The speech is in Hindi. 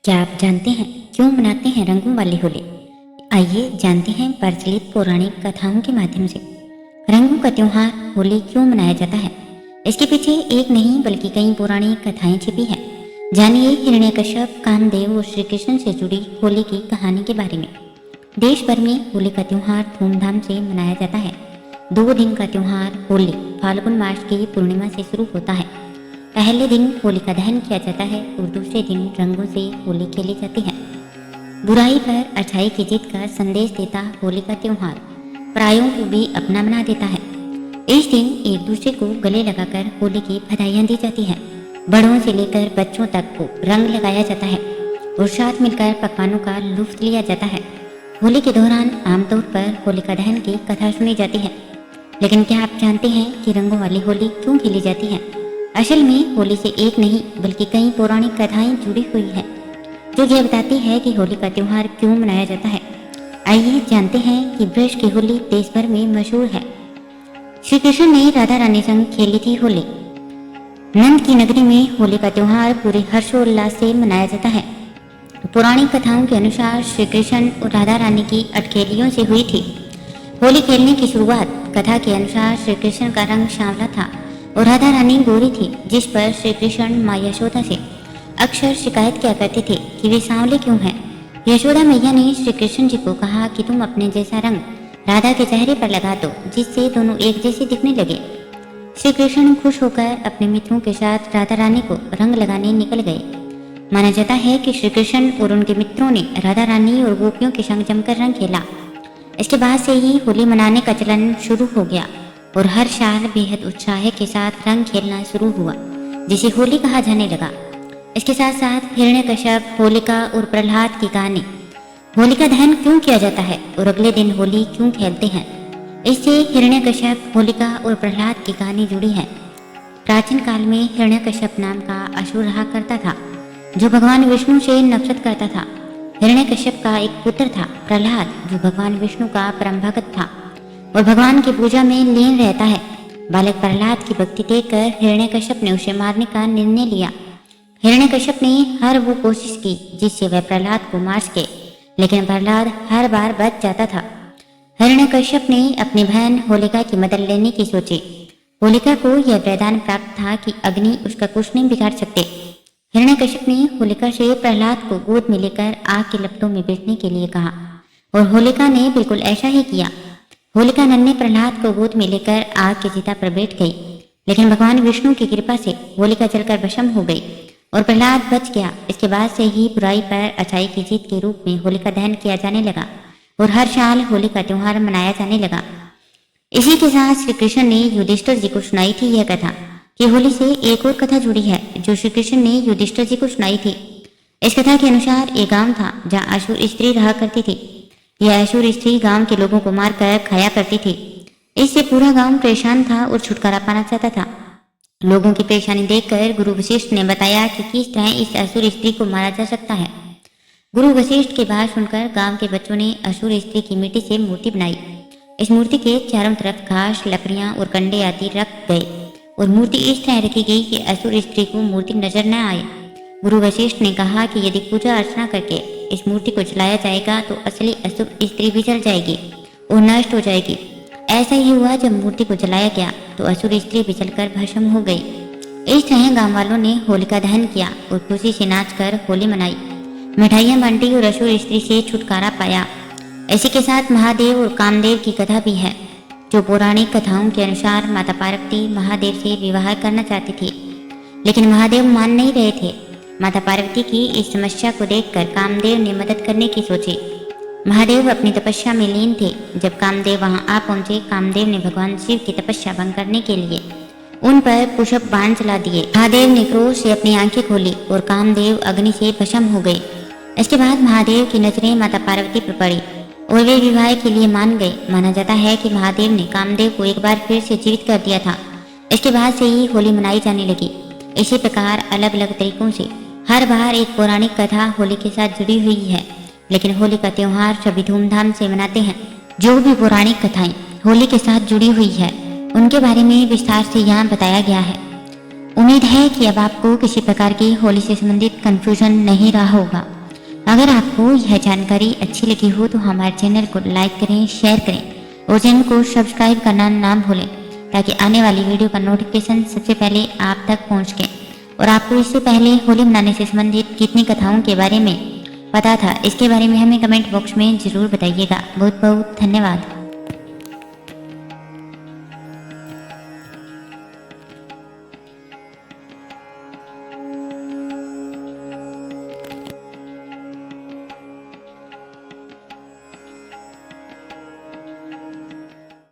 क्या आप जानते हैं क्यों मनाते हैं रंगों वाली होली? आइए जानते हैं प्रचलित पौराणिक कथाओं के माध्यम से रंगों का त्योहार होली क्यों मनाया जाता है। इसके पीछे एक नहीं बल्कि कई पौराणिक कथाएं छिपी हैं। जानिए हिरण्यकश्यप, कामदेव और श्री कृष्ण से जुड़ी होली की कहानी के बारे में। देश भर में होली का त्योहार धूमधाम से मनाया जाता है। 2 दिन का त्योहार होली फाल्गुन मास की पूर्णिमा से शुरू होता है। पहले दिन होलिका दहन किया जाता है और दूसरे दिन रंगों से होली खेली जाती है। बुराई पर अच्छाई की जीत का संदेश देता होली का त्योहार परायों को भी अपना बना देता है। इस दिन एक दूसरे को गले लगाकर होली की बधाइयाँ दी जाती है। बड़ों से लेकर बच्चों तक को रंग लगाया जाता है और साथ मिलकर पकवानों का लुत्फ लिया जाता है। होली के दौरान आमतौर पर होलिका दहन की कथा सुनी जाती है। लेकिन क्या आप जानते हैं कि रंगों वाली होली क्यों खेली जाती है? असल में होली से एक नहीं बल्कि कई पौराणिक कथाएं जुड़ी हुई हैं जो यह बताती है कि होली का त्योहार क्यों मनाया जाता है। आइए जानते हैं कि ब्रज की होली देश भर में मशहूर है। श्री कृष्ण ने राधा रानी संग खेली थी होली। नंद की नगरी में होली का त्योहार पूरे हर्षोल्लास से मनाया जाता है। पौराणिक कथाओं के अनुसार श्री कृष्ण और राधा रानी की अटखेलियों से हुई थी। होली खेलने की शुरुआत कथा के अनुसार श्री कृष्ण का रंग सांवला था और राधा रानी गोरी थी, जिस पर श्री कृष्ण माँ यशोदा से अक्सर शिकायत किया करते थे कि वे सांवले क्यों हैं। यशोदा मैया ने श्री कृष्ण जी को कहा कि तुम अपने जैसा रंग राधा के चेहरे पर लगा दो, जिससे दोनों एक जैसे दिखने लगे। श्री कृष्ण खुश होकर अपने मित्रों के साथ राधा रानी को रंग लगाने निकल गए। माना जाता है कि श्री कृष्ण और उनके मित्रों ने राधा रानी और गोपियों के संग जमकर रंग खेला। इसके बाद से ही होली मनाने का चलन शुरू हो गया और हर साल बेहद उत्साह के साथ रंग खेलना शुरू हुआ, जिसे होली कहा जाने लगा। इसके साथ साथ हिरण्यकश्यप, होलिका और प्रहलाद की कहानी, होलिका दहन क्यों किया जाता है और अगले दिन होली क्यों खेलते हैं, इससे हिरण्यकश्यप, होलिका और प्रहलाद की कहानी जुड़ी है। प्राचीन काल में हिरण्यकश्यप नाम का असुर रहा करता था जो भगवान विष्णु से नफरत करता था। हिरण्यकश्यप का एक पुत्र था प्रहलाद, जो भगवान विष्णु का परम भक्त था और भगवान की पूजा में लीन रहता है। बालक प्रहलाद की भक्ति देखकर हिरण्यकश्यप ने उसे मारने का निर्णय लिया। हिरण्यकश्यप ने हर वो कोशिश की जिससे वह प्रहलाद को मार सके, लेकिन प्रहलाद हर बार बच जाता था। हिरण्यकश्यप ने अपनी बहन होलिका की मदद लेने की सोची। होलिका को यह वरदान प्राप्त था कि अग्नि उसका कुछ नहीं बिगाड़ सकते। हिरण्यकश्यप ने होलिका से प्रहलाद को गोद में लेकर आग की लपटों में बैठने के लिए कहा और होलिका ने बिल्कुल ऐसा ही किया। होलिका नन्हे प्रहलाद को गोद में लेकर आग की चिता पर बैठ गई, लेकिन भगवान विष्णु की कृपा से होलिका जलकर भस्म हो गई और प्रहलाद बच गया। इसके बाद से ही बुराई पर अच्छाई की जीत के रूप में होलिका दहन किया जाने लगा और हर साल होली का त्योहार मनाया जाने लगा। इसी के साथ श्री कृष्ण ने युधिष्ठिर जी को सुनाई थी यह कथा कि होली से एक और कथा जुड़ी है जो श्री कृष्ण ने युधिष्ठिर जी को सुनाई थी। इस कथा के अनुसार एक गांव था जहाँ असुर स्त्री रहा करती थी। यह असुर स्त्री गांव के लोगों को मारकर खाया करती थी। इससे पूरा गांव परेशान था और छुटकारा पाना चाहता था। लोगों की परेशानी देखकर गुरु वशिष्ठ ने बताया कि किस तरह इस असुर स्त्री को मारा जा सकता है। गुरु वशिष्ठ की बात सुनकर गांव के बच्चों ने असुर स्त्री की मिट्टी से मूर्ति बनाई। इस मूर्ति के चारों तरफ घास, लकड़ियां और कंडे आदि रख गए और मूर्ति इस तरह रखी गई कि असुर स्त्री को मूर्ति नजर न आए। गुरु वशिष्ठ ने कहा कि यदि पूजा अर्चना करके इस मूर्ति को जलाया जाएगा तो असली असुर स्त्री भी जल जाएगी और नष्ट हो जाएगी। ऐसा ही हुआ। जब मूर्ति को जलाया गया तो असुर स्त्री भी जलकर भस्म हो गई। इस तरह गांव वालों ने होलिका दहन किया और खुशी से नाचकर होली मनाई, मिठाइयाँ बांटी और असुर स्त्री से छुटकारा पाया। इसी के साथ महादेव और कामदेव की कथा भी है, जो पौराणिक कथाओं के अनुसार माता पार्वती महादेव से विवाह करना चाहती थी, लेकिन महादेव मान नहीं रहे थे। माता पार्वती की इस समस्या को देखकर कामदेव ने मदद करने की सोची। महादेव अपनी तपस्या में लीन थे। जब कामदेव वहां आ पहुंचे, कामदेव ने भगवान शिव की तपस्या भंग करने के लिए उन पर पुष्प बाण चला दिए। महादेव ने क्रोध से अपनी आंखें खोली और कामदेव अग्नि से भस्म हो गए। इसके बाद महादेव की नजरें माता पार्वती पर पड़ी और वे विवाह के लिए मान गए। माना जाता है कि महादेव ने कामदेव को एक बार फिर से जीवित कर दिया था। इसके बाद से ही होली मनाई जाने लगी। इसी प्रकार अलग अलग तरीकों से हर बार एक पौराणिक कथा होली के साथ जुड़ी हुई है, लेकिन होली का त्योहार सभी धूमधाम से मनाते हैं। जो भी पौराणिक कथाएं होली के साथ जुड़ी हुई है उनके बारे में विस्तार से यहाँ बताया गया है। उम्मीद है कि अब आपको किसी प्रकार की होली से संबंधित कंफ्यूजन नहीं रहा होगा। अगर आपको यह जानकारी अच्छी लगी हो तो हमारे चैनल को लाइक करें, शेयर करें और चैनल को सब्सक्राइब करना ना भूलें, ताकि आने वाली वीडियो का नोटिफिकेशन सबसे पहले आप तक पहुंच सके। और आपको इससे पहले होली मनाने से संबंधित कितनी कथाओं के बारे में पता था, इसके बारे में हमें कमेंट बॉक्स में ज़रूर बताइएगा। बहुत बहुत धन्यवाद।